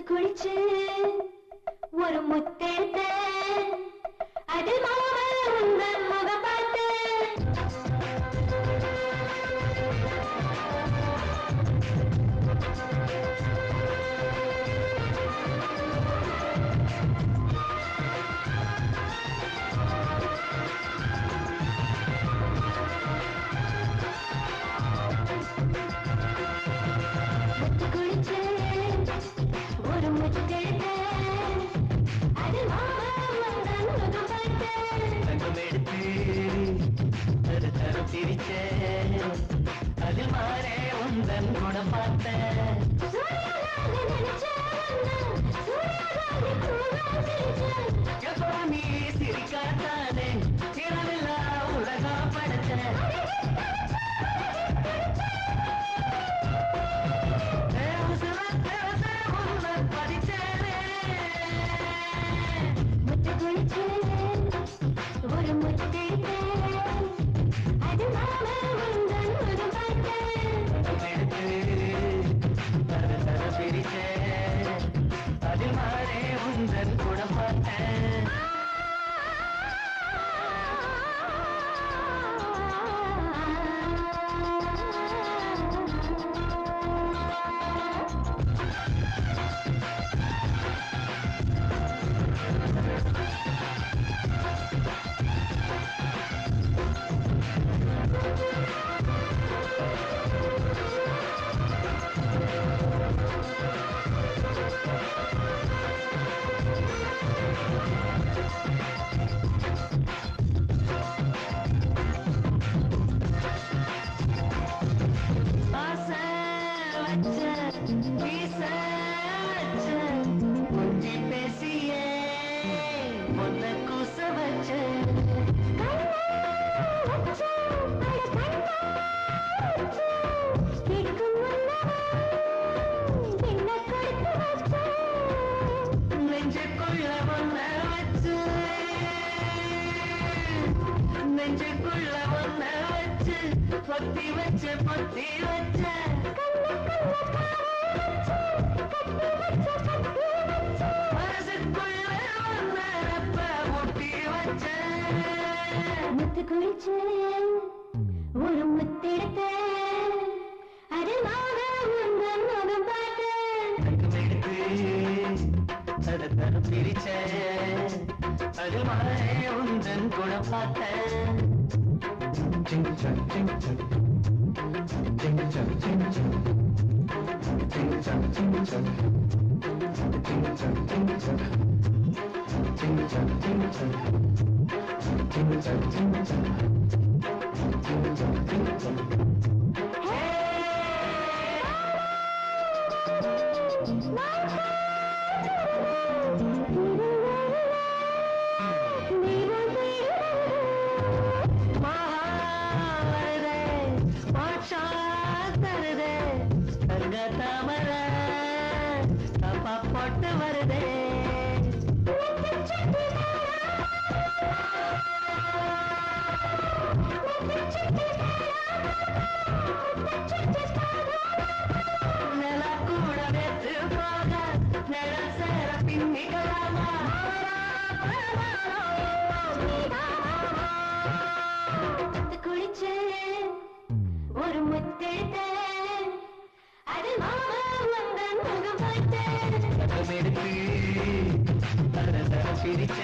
குளிச்சு ஒரு முத்தெடுத்த அது மாமா உங்கள் முகம் பார்த்து அதில் மாறே உந்தன் குணம் பார்த்தேன் நீ சிரிக்காத்தானே இரவில்லா உலகா படைச்சேன் ஒரு முத்தெடுத்த அது மாமா உங்கள் முகம் அதில் மாறே உந்தன் குணம் பார்த்தேன் முஞ்சி பேசியே பொன்ன கூச வச்ச நெஞ்சுக்குள்ள ஒன்ன வச்சு நெஞ்சுக்குள்ள ஒன்ன வச்சு பொத்தி வச்ச பொத்தி வச்ச முத்து குளிச்சு ஒரு முத்தெடுத்த அது மாமா உங்கள் முகம் பார்த்து தர பிரிச்ச அது மாறே உந்தன் குணம் பார்த்தேன் தாமர தப்பா போட்டு வருதே நில கூட வெத்து போக நில சேர பின்னிக்கலாமா குளிச்சு ஒரு முத்தெடுத்த அது மாமா உங்கள் முகம் பார்த்து தர பிரிச்ச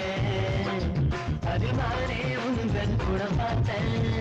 அது மாறே உங்கள் கூட பார்த்தேன்